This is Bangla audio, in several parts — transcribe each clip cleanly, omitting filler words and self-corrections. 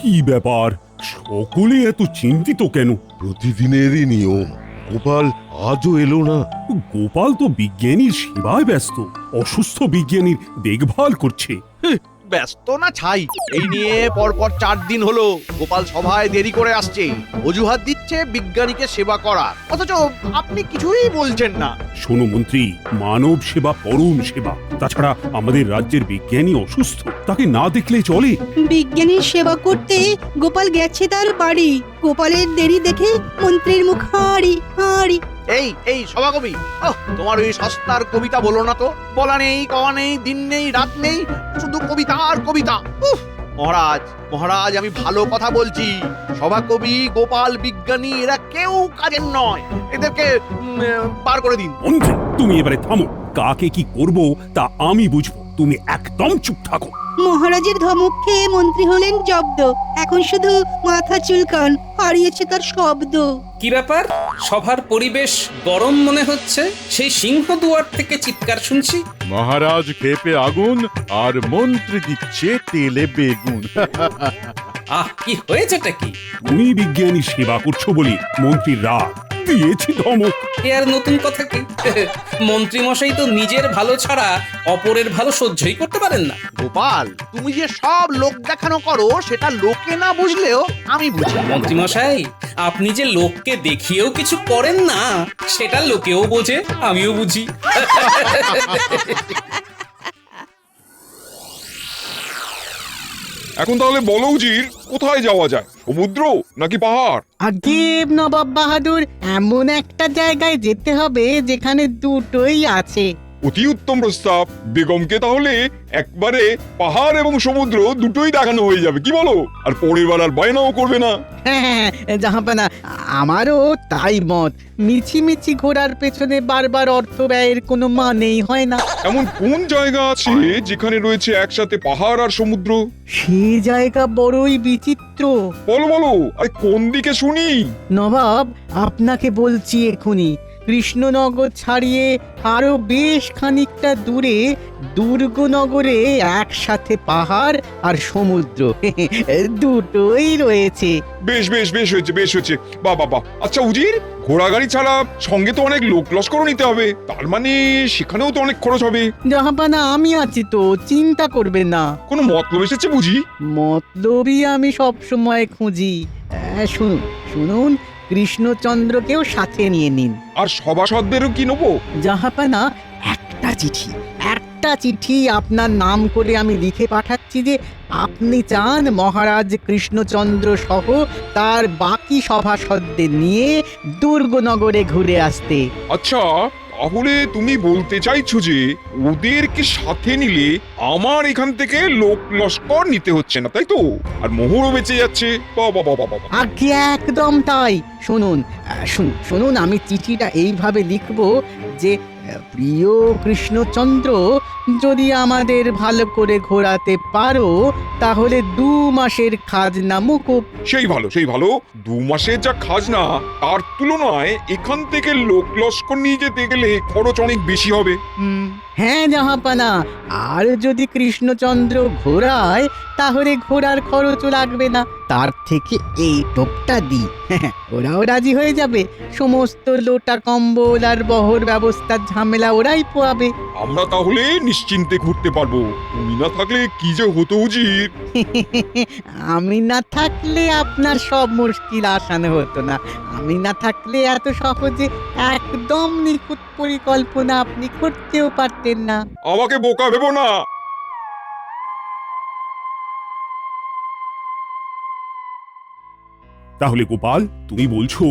কি ব্যাপার, সকলে এত চিন্তিত কেন? প্রতিদিনেরই নিয়ম, গোপাল আজও এলো না। গোপাল তো বিজ্ঞানীর সেবায় ব্যস্ত, অসুস্থ বিজ্ঞানীর দেখভাল করছে। ব্যস্ত না ছাই, এই নিয়ে পরপর 4 দিন হলো গোপাল সভায় দেরি করে আসছে, অজুহাত দিচ্ছে বিজ্ঞানীকে সেবা করা, অথচ আপনি কিছুই বলছেন না। শোনো মন্ত্রী, মানব সেবা পরম সেবা। তাছাড়া আমাদের রাজ্যের বিজ্ঞানী অসুস্থ, তাকে না দেখলে চলে? বিজ্ঞানীর সেবা করতে গোপাল গেছে তার বাড়ি। গোপালের দেরি দেখে মন্ত্রীর মুখ হাঁড়ি হাঁড়ি। এই সভাকবি, তোমার ওই সস্তার কবিতা বলো না তো। বলা নেই, কওয়া নেই, দিন নেই, রাত নেই, শুধু কবিতা আর কবিতা। মহারাজ মহারাজ, আমি ভালো কথা বলছি। সভাকবি, গোপাল, বিজ্ঞানী এরা কেউ কাজের নয়, এদেরকে বার করে দিন। মন্ত্রী, তুমি এবারে থামো। কাকে কি করব তা আমি বুঝবো, তুমি একদম চুপ থাকো। মহারাজের ধমক খেয়ে মন্ত্রী হলেন জব্দ। এখন শুধু মাথা চুলকান, হারিয়েছে তার শব্দ। কি ব্যাপার, সভার পরিবেশ গরম মনে হচ্ছে? সেই সিংহ দুয়ার থেকে চিৎকার শুনছি। মহারাজ খেপে আগুন আর মন্ত্রী দিচ্ছে তেলে বেগুন। কি হয়েছেটা কি? তুমি বিজ্ঞানী সেবা করছো বলি মন্ত্রীর রাগ, দিয়েছি ধমক। এ আর নতুন কথা কি? মন্ত্রী মশাই তো নিজের ভালো ছাড়া অপরের ভালো সহ্যই করতে পারেন না। গোপাল, তুমি যে সব লোক দেখানো করো সেটা লোকে না বুঝলেও আমি বুঝি। মন্ত্রী মশাই, আপনি যে লোককে দেখিয়েও কিছু করেন না সেটা লোকেও বোঝে, আমিও বুঝি। এখন তাহলে বলো উজির, কোথায় যাওয়া যায়? সমুদ্র নাকি পাহাড়? আগে নবাব বাহাদুর, এমন একটা জায়গায় যেতে হবে যেখানে দুটোই আছে। অতি উত্তম প্রস্তাব। বেগমকে তাহলে একবারে পাহাড় এবং সমুদ্র দুটোই দেখানো হয়ে যাবে, কি বলো? আর পরের বার আর বায়নাও করবে না। হ্যাঁ, জাহাপানা, আমারও তাই মত। মিছিমিছি ঘোরার পেছনে বারবার অর্থ ব্যয়ের কোনো মানেই হয় না। এমন কোন জায়গা আছে যেখানে রয়েছে একসাথে পাহাড় আর সমুদ্র? সেই জায়গা বড়ই বিচিত্র। বলো বলো, আরে কোন দিকে শুনি? নবাব, আপনাকে বলছি এখুনি। কৃষ্ণনগর ছাড়িয়ে আরো বেশ খানিকটা দূরে দুর্গনগরে একসাথে পাহাড় আর সমুদ্র দুটোই রয়েছে। বেশ বেশ বেশ হয়েছে, বেশ হয়েছে। বাবা, আচ্ছা উজির, ঘোড়া গাড়ি ছাড়া সঙ্গে তো অনেক লোক লস্করও নিতে হবে, তার মানে সেখানেও তো অনেক খরচ হবে। জাহাপানা, আমি আছি তো, চিন্তা করবেন না। কোনো মতলব এসেছে বুঝি? মতলবই আমি সব সময় খুঁজি। শুনুন শুনুন, কৃষ্ণচন্দ্রকেও সাথে নিয়ে নিন। আর সভাসদেরও কি নেবো? জাহাপানা, একটা চিঠি আপনার নাম করে আমি লিখে পাঠাচ্ছি যে আপনি চান মহারাজ কৃষ্ণচন্দ্র সহ তার বাকি সভাসদদের নিয়ে দুর্গনগরে ঘুরে আসতে। আচ্ছা, তাহলে তুমি বলতে চাইছো যে ওদেরকে সাথে নিলে আমার এখান থেকে লোক লস্কর নিতে হচ্ছে না, তাই তো? আর মোহরও বেঁচে যাচ্ছে। বাবা। আগে একদম তাই। শুনুন, আমি চিঠিটা এইভাবে লিখব যে, প্রিয় কৃষ্ণচন্দ্র, যদি আমাদের ভালো করে ঘোরাতে পারো তাহলে 2 মাসের খাজনা মুকুব। সেই ভালো। 2 মাসের যা খাজনা তার তুলনায় এখান থেকে লোক লস্কর নিয়ে যেতে গেলে খরচ অনেক বেশি হবে। হ্যাঁ জাহাপানা, আর যদি কৃষ্ণচন্দ্র ঘোরায় তাহলে ঘোড়ার খরচও লাগবে না। তার থেকে এই টোপটা দিই, ওরাও রাজি হয়ে যাবে। সমস্ত লোটা কম্বল আর বহর ব্যবস্থার ঝামেলা ওরাই পোয়াবে। আমরা তাহলে নিশ্চিন্তে ঘুরতে পারবো। তুমি না থাকলে কি যে হতো উজির। আমি না থাকলে আপনার সব মুশকিল আসানো হতো না। আমি না থাকলে এত সহজে একদম নিখুঁত পরিকল্পনা আপনি করতেও পারতেন না। আমাকে বোকা ভেবো না। তাহলে গোপাল, তুমি বলছো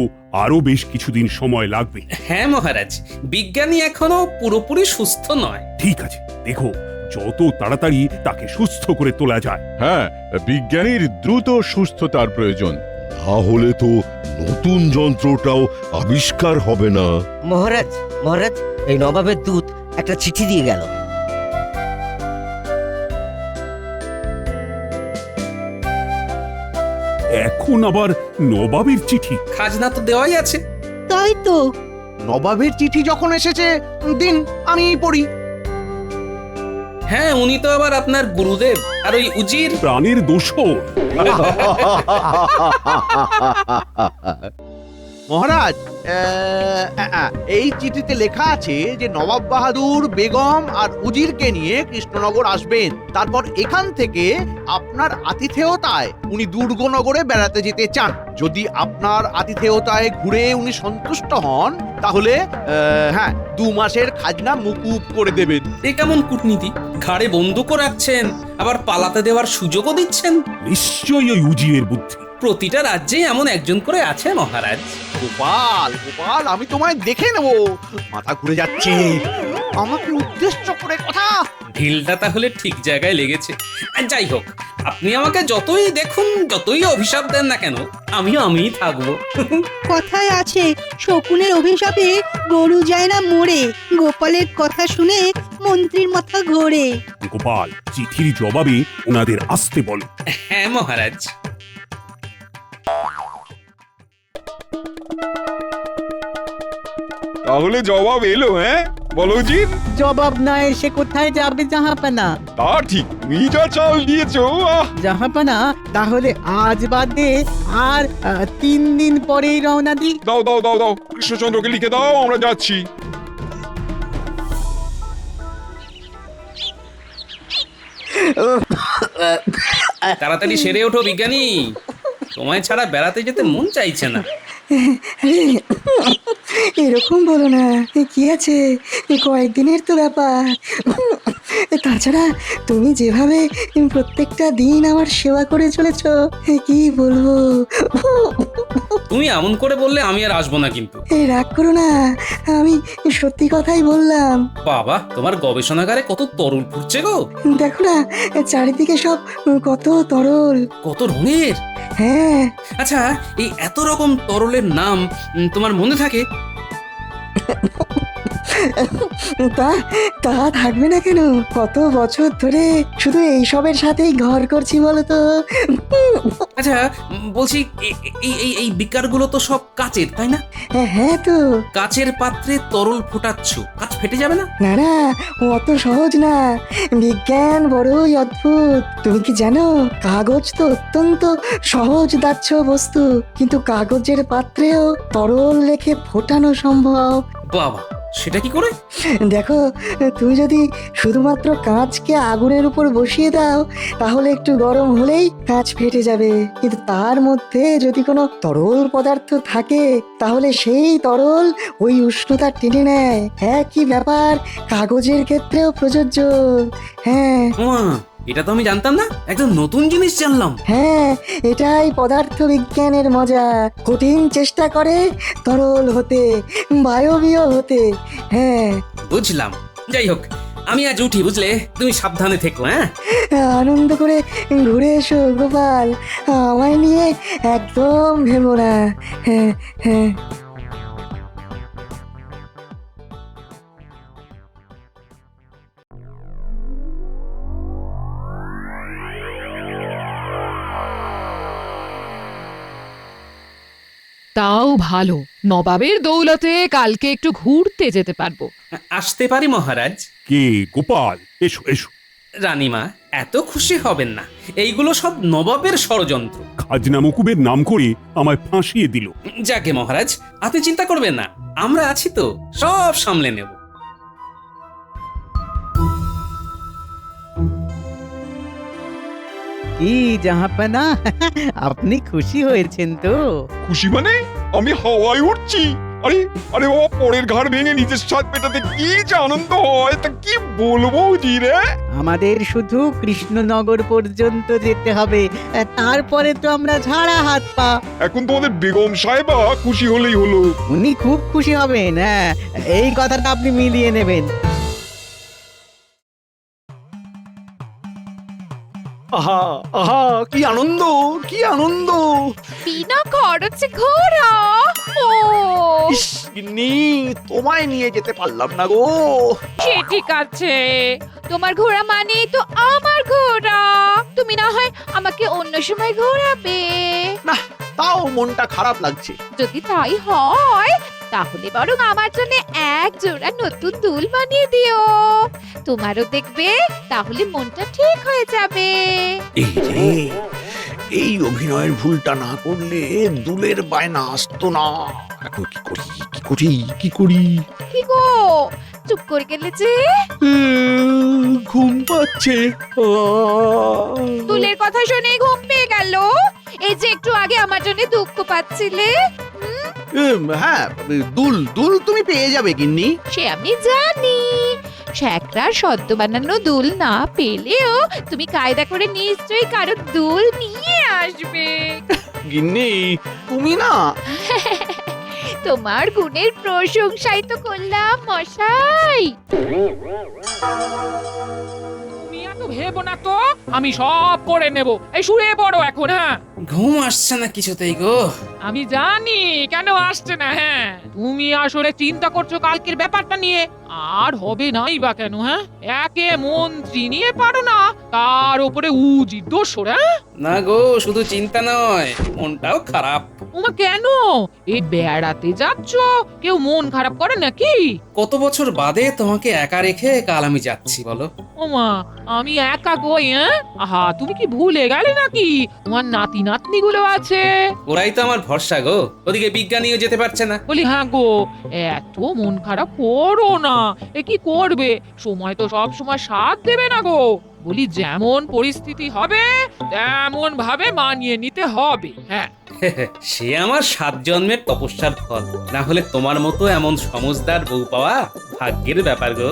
আরো বেশ কিছুদিন সময় লাগবে? হ্যাঁ মহারাজ, বিজ্ঞানী এখনো পুরোপুরি সুস্থ নয়। ঠিক আছে, দেখো যত তাড়াতাড়ি তাকে সুস্থ করে তোলা যায়। হ্যাঁ, বিজ্ঞানীর দ্রুত সুস্থতার প্রয়োজন। তাহলে তো নতুন যন্ত্রটাও আবিষ্কার হবে না। মহারাজ, এই নবাবের দূত একটা চিঠি দিয়ে গেল। এখন আবার নবাবের চিঠি? খাজনা তো দেওয়াই আছে। তাই তো। নবাবের চিঠি যখন এসেছে, দিন আমি পড়ি। হ্যাঁ, উনি তো আবার আপনার গুরুদেব। আর ওই উজির প্রাণের দোষর। মহারাজ এই চিঠিতে লেখা আছে যে নবাব বাহাদুর বেগম আর উজিরকে নিয়ে কৃষ্ণনগর আসবেন। তারপর এখান থেকে আপনার আতিথেয়তায় উনি দুর্গনগরে বেড়াতে যেতে চান। যদি আপনার আতিথেয়তায় ঘুরে উনি সন্তুষ্ট হন তাহলে 2 মাসের খাজনা মুকুব করে দেবেন। এ কেমন কূটনীতি? ঘাড়ে বন্দুকও রাখছেন, আবার পালাতে দেওয়ার সুযোগও দিচ্ছেন। নিশ্চয়ই ওই উজিরের বুদ্ধি। প্রতিটা রাজ্যে এমন একজন করে আছে মহারাজ। গোপাল গোপাল, আমি তোমায় দেখে নেব। মাথা ঘুরে যাচ্ছে। আমাকে উদ্দেশ্য করে কথা। ঢিলটা তাহলে ঠিক জায়গায় লেগেছে। আর যাই হোক, আপনি আমাকে যতই দেখুন, যতই অভিশাপ দেন না কেন, আমিই থাকবো। কথায় আছে শকুনের অভিশাপে গরু যায় না মরে। গোপালের কথা শুনে মন্ত্রীর মাথা ঘোরে। গোপাল, চিঠির জবাবে ওনাদের আসতে বলো। হ্যাঁ মহারাজ। তাহলে জবাব এলো, হ্যাঁ? বলো উজির। জবাব না এসে কোথায় যাবে জাহাপানা? তা ঠিক, তুমি যা চাল দিয়েছো। জাহাপানা, তাহলে আজ বাদে আর 3 দিন পরেই রওনা দিই। দাও দাও দাও দাও, কৃষ্ণচন্দ্রকে লিখে দাও, আমরা যাচ্ছি। তাড়াতাড়ি সেরে ওঠো বিজ্ঞানী, তোমায় ছাড়া বেড়াতে যেতে মন চাইছে না। এরকম বলো না, কি আছে, কয়েকদিনের তো ব্যাপার। তাছাড়া তুমি যেভাবে প্রত্যেকটা দিন আমার সেবা করে চলেছ, কি বলবো। তুমি এমন করে বললে আমি আর আসবো না কিন্তু। রাগ করো না, আমি সত্যি কথাই বললাম। বাবা, তোমার গবেষণাগারে কত তরল ফুটছে গো। দেখো না, চারিদিকে সব কত তরল। কত রঙের। হ্যাঁ। আচ্ছা, এই এত রকম তরলের নাম তোমার মনে থাকে? তা তা থাকবে না কেন? কত বছর ধরে শুধু এইসবের সাথেই ঘর করছি বলো তো। আচ্ছা, বলছি এই বিকারগুলো তো সব কাচের, তাই না? হ্যাঁ তো। কাচের পাত্রে তরল ফোটাচ্ছ, কাচ ফেটে যাবে না? না না, অত সহজ না। বিজ্ঞান বড়ই অদ্ভুত। তুমি কি জানো, কাগজ তো অত্যন্ত সহজ দাহ্য বস্তু, কিন্তু কাগজের পাত্রেও তরল রেখে ফোটানো সম্ভব। বাবা, সেটা কি করে? দেখো, তুমি যদি শুধুমাত্র কাঁচকে আগুনের উপর বসিয়ে দাও, তাহলে একটু গরম হলেই কাঁচ ফেটে যাবে। কিন্তু তার মধ্যে যদি কোনো তরল পদার্থ থাকে, তাহলে সেই তরল ওই উষ্ণতা টেনে নেয়। একই ব্যাপার কাগজের ক্ষেত্রেও প্রযোজ্য। হ্যাঁ। এটা তো আমি জানতাম না, একদম নতুন জিনিস জানলাম। হ্যাঁ, এটাই পদার্থ বিজ্ঞানের মজা। কঠিন চেষ্টা করে তরল হতে, বায়বীয় হতে। হ্যাঁ, বুঝলাম। যাই হোক, আমি আজ উঠি, বুঝলে? তুমি সাবধানে থেকো। হ্যাঁ, আনন্দ করে ঘুরে এসো গোপাল, আমায় নিয়ে একদম ভেবো না। হ্যাঁ হ্যাঁ। তাও ভালো, নবাবের দৌলতে কালকে একটু ঘুরতে যেতে পারবো। আসতে পারি মহারাজ? কে? গোপাল, এসো এসো। রানীমা, এত খুশি হবেন না, এইগুলো সব নবাবের ষড়যন্ত্র। খাজনা মকুবের নাম করে আমায় ফাঁসিয়ে দিল। যাকে মহারাজ, আপনি চিন্তা করবেন না, আমরা আছি তো, সব সামলে নেব। কি জাহাপানা, আপনি খুশি হয়েছেন তো? খুশি মানে আমি হাওয়ায় উঠছি। আরে আরে বাবা, পরের ঘাড় ভেঙে নিজের স্বাদ পেটাতে কি যে আনন্দ হয়, তা কি বলবো রে। আমাদের শুধু কৃষ্ণনগর পর্যন্ত যেতে হবে, তারপরে তো আমরা ঝাড়া হাত পা। এখন তোমাদের বেগম সাহেবা খুশি হলেই হলো। উনি খুব খুশি হবেন। হ্যাঁ, এই কথাটা আপনি মিলিয়ে নেবেন। আহা আহা, কি আনন্দ, কি আনন্দ। বিনা খরচে ঘোরা। ও ইস, গিন্নি, তোমায় নিয়ে যেতে পারলাম না গো। সে ঠিক আছে, তোমার ঘোড়া মানে তো আমার ঘোড়া। তুমি না হয় আমাকে অন্য সময় ঘোরাবে। না, তাও মনটা খারাপ লাগছে। যদি তাই হয় তাহলে বরং আমার জন্য এক জোড়া নতুন দুল বানিয়ে দিও। তোমারও দেখবে তাহলে মনটা ঠিক হয়ে যাবে। এই রে, এই অভিনয়ের ভুলটা না করলে দুলের বায়না আসতো না। এখন কি করি কি করি কি করি? কি গো চুপ করে গেলে যে? ঘুম পাচ্ছে। দুলের কথা শুনে ঘুম পেয়ে গেল? এই যে একটু আগে আমার জন্য দুঃখ পাচ্ছিলে। হ্যাঁ, দুল দুল তুমি পেয়ে যাবে গিন্নি। সে আমি জানি। শ্যাকরার সদ্য বানানো দুল না পেলেও তুমি কায়দা করে নিশ্চয়ই কারো দুল নিয়ে আসবে। গিন্নি তুমি না, তোমার গুণের প্রশংসাই তো করলাম মশাই। তুমি এত ভেবো না তো, আমি সব করে নেব। এই শুয়ে পড়ো এখন। হ্যাঁ, ঘুম আসছে না কিছুতেই গো। আমি জানি কেন আসছে না। হ্যাঁ, তুমি আসলে চিন্তা করছো কালকের ব্যাপারটা নিয়ে। আর হবে নাই বা কেন? হ্যাঁ, একে মন্ত্রী নিয়ে পারো না, তার উপরে উজির দোষর। হ্যাঁ না গো, শুধু চিন্তা নয়, মনটাও খারাপ। ওমা কেন? এই বেড়াতে যাচ্ছ, কেউ মন খারাপ করে নাকি? কত বছর বাদে তোমাকে একা রেখে কাল আমি যাচ্ছি বলো। ওমা আমি একা কই? হ্যাঁ, আহা তুমি কি ভুলে গেলে নাকি তোমার নাতি নাতনি গুলো আছে? ওরাই তো আমার ভরসা গো। ওদিকে বিজ্ঞানীও যেতে পারছে না। বলি হ্যাঁ গো, এত মন খারাপ করো না। এ কি করবে, সময় তো সব সময় সাথ দেবে না গো। বলি যেমন পরিস্থিতি হবে তেমন ভাবে মানিয়ে নিতে হবে। হ্যাঁ, সে আমার 7 জন্মের তপস্যার ফল। না হলে তোমার মতো এমন সমজদার বউ পাওয়া ভাগ্যের ব্যাপার গো।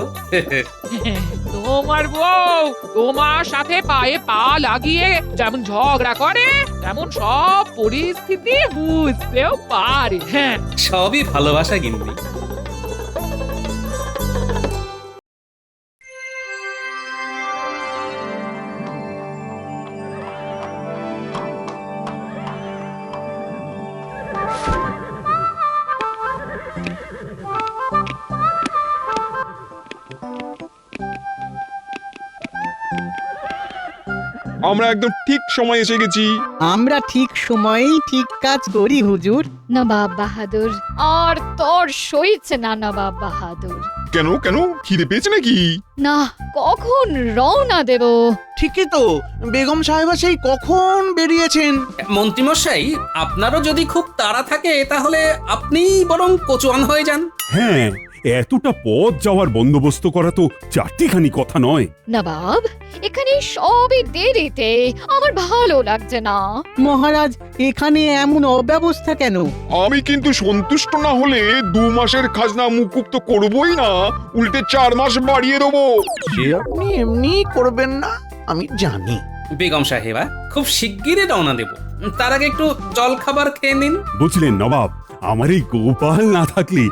তোমার বউ তোমার সাথে পায়ে পা লাগিয়ে যেমন ঝগড়া করে তেমন সব পরিস্থিতি বুঝতেও পারে। হ্যাঁ, সবই ভালোবাসা গিন্নি। আমরা একদম ঠিক সময় এসে গেছি। আমরা ঠিক সময়েই ঠিক কাজ করি হুজুর। নবাব বাহাদুর, আর তোর সইছে না নবাব বাহাদুর। কেন কেন, খিদে পেয়েছে নাকি? না, কখন রওনা দেব? ঠিকই তো, বেগম সাহেবা সেই কখন বেরিয়েছেন। মন্ত্রীমশাই, আপনারও যদি খুব তাড়া থাকে তাহলে আপনি বরং কোচোয়ান হয়ে যান। হ্যাঁ, এতটা পথ যাওয়ার বন্দোবস্ত করা তো চারটিখানি কথা নয়। নবাব, এখানে সবই দেরিতে, আমার ভালো লাগছে না। মহারাজ, এখানে এমন অব্যবস্থা কেন? আমি কিন্তু সন্তুষ্ট না হলে 2 মাসের খাজনা মুকুব তো করবই না, উল্টে 4 মাস বাড়িয়ে দেবো। সে আপনি এমনি করবেন না, আমি জানি। বেগম সাহেবা, খুব শিগগিরই রওনা দেব। তার আগে একটু জল খাবার খেয়ে নিন। বুঝলেন নবাব, আমার এই গোপাল না থাকলে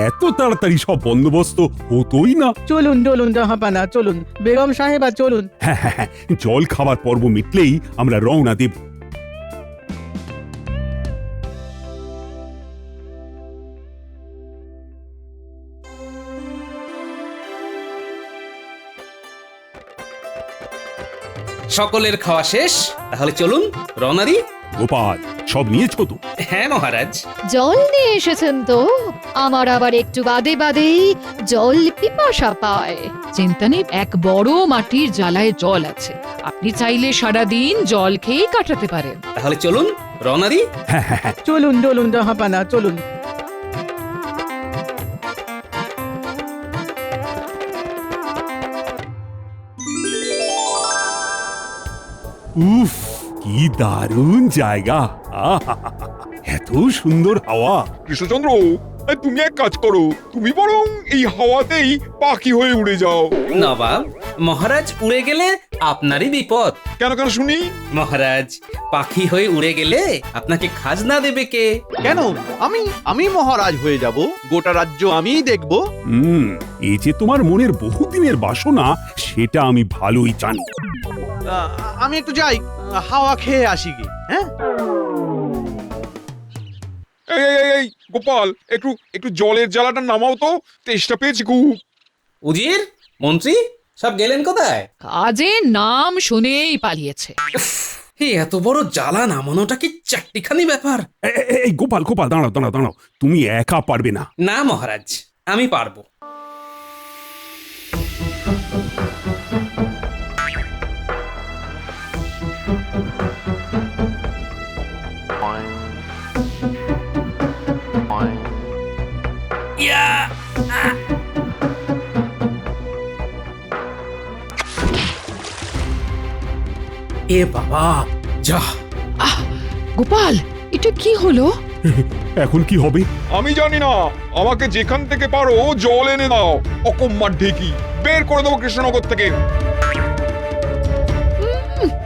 এত তাড়াতাড়ি সব বন্দোবস্ত হতোই না। চলুন চলুন জাহাপানা, চলুন বেগম সাহেবা, চলুন। হ্যাঁ হ্যাঁ হ্যাঁ, জল খাবার পর্ব মিটলেই আমরা রওনা দেব। সকলের খাওয়া শেষ, তাহলে চলুন রওনা দিই। গোপাল, সব নিয়েছো তো? হ্যাঁ মহারাজ। জল নিয়ে এসেছেন তো? আমার আবার একটু বাদে বাদেই জল পিপাসা পায়। চিন্তা নেই, এক বড় মাটির জ্বালায় জল আছে। আপনি চাইলে সারাদিন জল খেয়েই কাটাতে পারেন। তাহলে চলুন রওনা দিই। হ্যাঁ হ্যাঁ হ্যাঁ, চলুন চলুন জাহাপানা, চলুন। উফ, কি দারুণ জায়গা! আহা! এত সুন্দর হাওয়া। কৃষ্ণচন্দ্র, তুমি এক কাজ করো, তুমি বরং এই হাওয়াতেই পাখি হয়ে উড়ে যাও। নবাব, মহারাজ উড়ে গেলে আপনারই বিপদ। কেন কেন শুনি? মহারাজ, পাখি হয়ে উড়ে গেলে আপনাকে খাজনা দেবে কে? কেন, আমি মহারাজ হয়ে যাব, গোটা রাজ্য আমিই দেখব। এই যে তোমার মনের বহুদিনের বাসনা, সেটা আমি ভালোই জানি। আমি একটু যাই, হাওয়া খেয়ে আসি গে। হ্যাঁ, এই গোপাল, একটু একটু জলের জ্বালাটা নামাও তো, তেষ্টা পেয়েছি খুব। উজির, মন্ত্রী, সব গেলেন কোথায়? কাজের নাম শুনেই পালিয়েছে। এই এত বড় জ্বালা নামানোটা কি চারটিখানি ব্যাপার? এই গোপাল গোপাল দাঁড়াও দাঁড়াও দাঁড়াও, তুমি একা পারবে না। না মহারাজ, আমি পারবো। ইয়া! এ বাবা, যা! গোপাল, এটা কি হলো? এখন কি হবে? আমি জানি না, আমাকে যেখান থেকে পারো জল এনে দাও। অকম্মার ঢেকি বের করে দেবো কৃষ্ণনগর থেকে।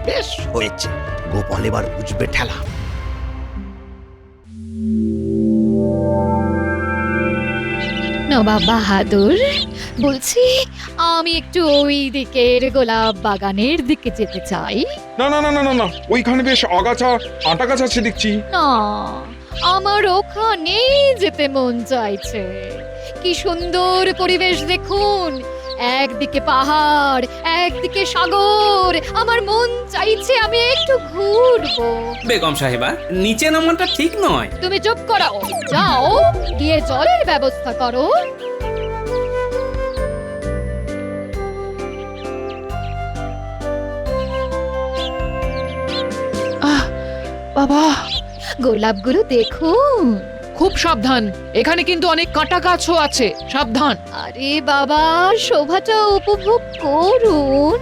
বেশ হয়েছে, গোপাল এবার বুঝবে ঠেলা। নবাব বাহাদুর, বলছি আমি একটু ওই দিকের গোলাপ বাগানের দিকে যেতে চাই। না না না না না না, ওইখানে বেশ আগাছা আটা গাছ আছে দেখছি। না, আমার ওখানেই যেতে মন চাইছে। কি সুন্দর পরিবেশ দেখুন, একদিকে পাহাড়, একদিকে সাগর। আমার মন চাইছে আমি একটু ঘুরবো। বেগম সাহেবা, নিচে নামাটা ঠিক নয়। তুমি চুপ করো, যাও গিয়ে জলের ব্যবস্থা করো। বাবা, গোলাপগুলো দেখুন। খুব সাবধান, এখানে কিন্তু অনেক কাঁটা গাছও আছে, সাবধান। আরে বাবা, শোভাটা উপভোগ করুন।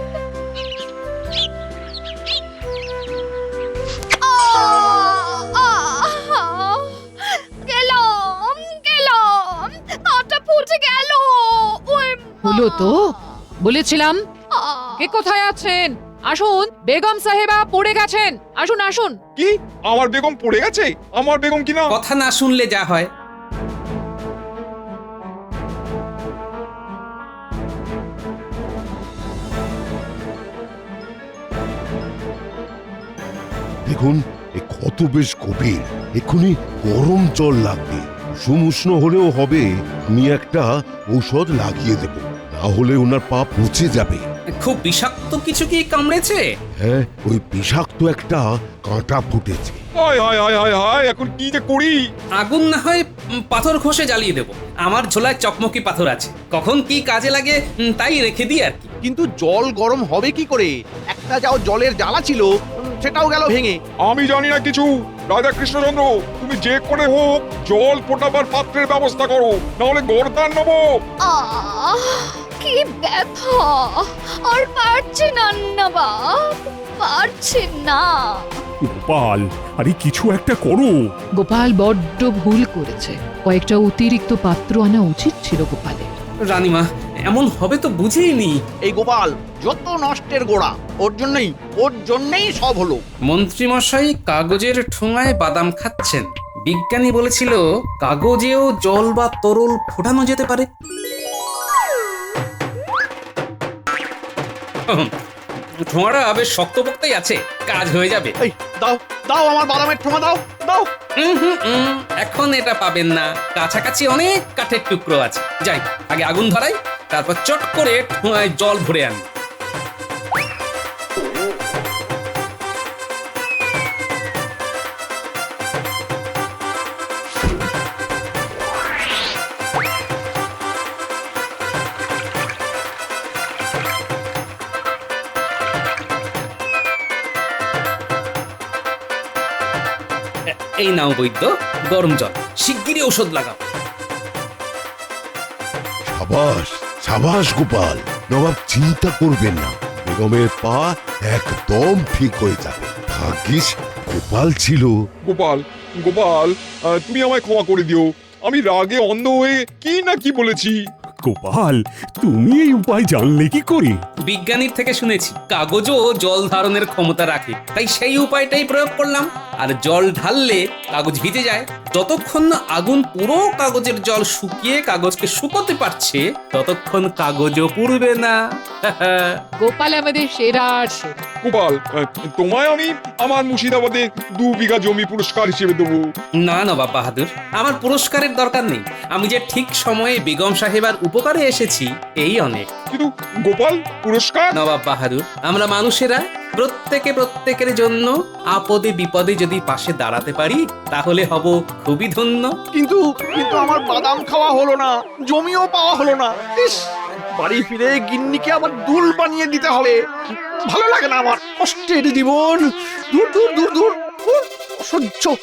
গেলাম গেলাম, কাঁটা ফুটে গেল। হলো তো, বলেছিলাম। কে কোথায় আছেন? আসুন, বেগম সাহেবা পড়ে গেছেন। আসুন আসুন। কি, আমার বেগম পড়ে গেছে? আমার বেগম কিনা? কথা না শুনলে যা হয়। দেখুন, এ ক্ষত বেশ গভীর, এক্ষুনি গরম জল লাগবে। উষ্ণ হলেও হবে, আমি একটা ঔষধ লাগিয়ে দেব, না হলে ওনার পা পচে যাবে। খুব বিষাক্ত কিছু কি কামড়েছে? হ্যাঁ, ওই বিষাক্ত একটা কাঁটা ফুটেছে। হায় হায় হায় হায় হায়, এখন কি যে করি? আগুন না হয় পাথর ঘষে জ্বালিয়ে দেব। আমার ঝোলায় চকমকি পাথর আছে, কখন কি কাজে লাগে তাই রেখে দিই আর কি। কিন্তু জল গরম হবে কি করে? একটা যাও জলের জ্বালা ছিল, সেটাও গেল ভেঙে। আমি জানি না কিছু। রাজা কৃষ্ণচন্দ্র, তুমি যে করে হোক জল ফোটাবার পাত্রের ব্যবস্থা করো, নাহলে গর্দান নেবো। কি ব্যথা! আর পারছি না নবাব, পারছি না। গোপাল, আরে কিছু একটা করো। গোপাল বড্ড ভুল করেছে, কয়েকটা অতিরিক্ত পাত্র আনা উচিত ছিল গোপালের। রানীমা, এমন হবে তো বুঝিনি। এই গোপাল যত নষ্টের গোড়া, ওর জন্যই সব হলো। মন্ত্রীমশাই কাগজের ঠোঙায় বাদাম খাচ্ছেন। বিজ্ঞানী বলেছিল কাগজেও জল বা তরল ফোটানো যেতে পারে। ঠোঙাটা বেশ শক্তপোক্তই আছে, কাজ হয়ে যাবে। এই দাও দাও, আমার বাদামের ঠোঙা দাও দাও। এখন এটা পাবেন না, কাছাকাছি অনেক কাঠের টুকরো আছে। যাই, আগে আগুন ধরাই, তারপর চট করে ঠোঙায় জল ভরে আনি। এই নাও বৈদ্য, গরম জল, শিগগিরই ঔষধ লাগাও। সাবাস সাবাস গোপাল, নবাব চিন্তা করবেন না, বেগমের পা একদম ঠিক হয়ে যাবে। ভাগ্যিস গোপাল ছিল। গোপাল গোপাল, তুমি আমায় ক্ষমা করে দিও। আমি রাগে অন্ধ হয়ে কি না কি বলেছি। গোপাল, তুমি এই উপায় জানলে কি করে? বিজ্ঞানীর থেকে শুনেছি কাগজও জল ধারণের ক্ষমতা রাখে, তাই সেই উপায়টাই প্রয়োগ করলাম। আর জল ঢাললে কাগজ ভিজে যায়। যতক্ষণ না আগুন পুরো কাগজের জল শুকিয়ে কাগজকে শুকোতে পারছে, ততক্ষণ কাগজও পুড়বে না। গোপাল আমাদের সেরা আর সেরা। গোপাল, তোমায় আমি আমার মুর্শিদাবাদে 2 বিঘা জমি পুরস্কার হিসেবে দেবো। না নবাব বাহাদুর, আমার পুরস্কারের দরকার নেই। আমি যে ঠিক সময়ে বেগম সাহেবার উপকারে এসেছি, এই অনেক। কিন্তু গোপাল, পুরস্কার? নবাব বাহাদুর, আমরা মানুষেরা প্রত্যেকে প্রত্যেকের জন্য আপদে বিপদে যদি পাশে দাঁড়াতে পারি তাহলে হব খুবই ধন্য। কিন্তু কিন্তু আমার বাদাম খাওয়া হলো না, জমিও পাওয়া হলো না। ইস, বাড়ি ফিরে গিন্নিকে আবার দুল বানিয়ে দিতে হবে। ভালো লাগে না আমার কষ্টের জীবন। দূর দূর দূর দূর, অসহ্য।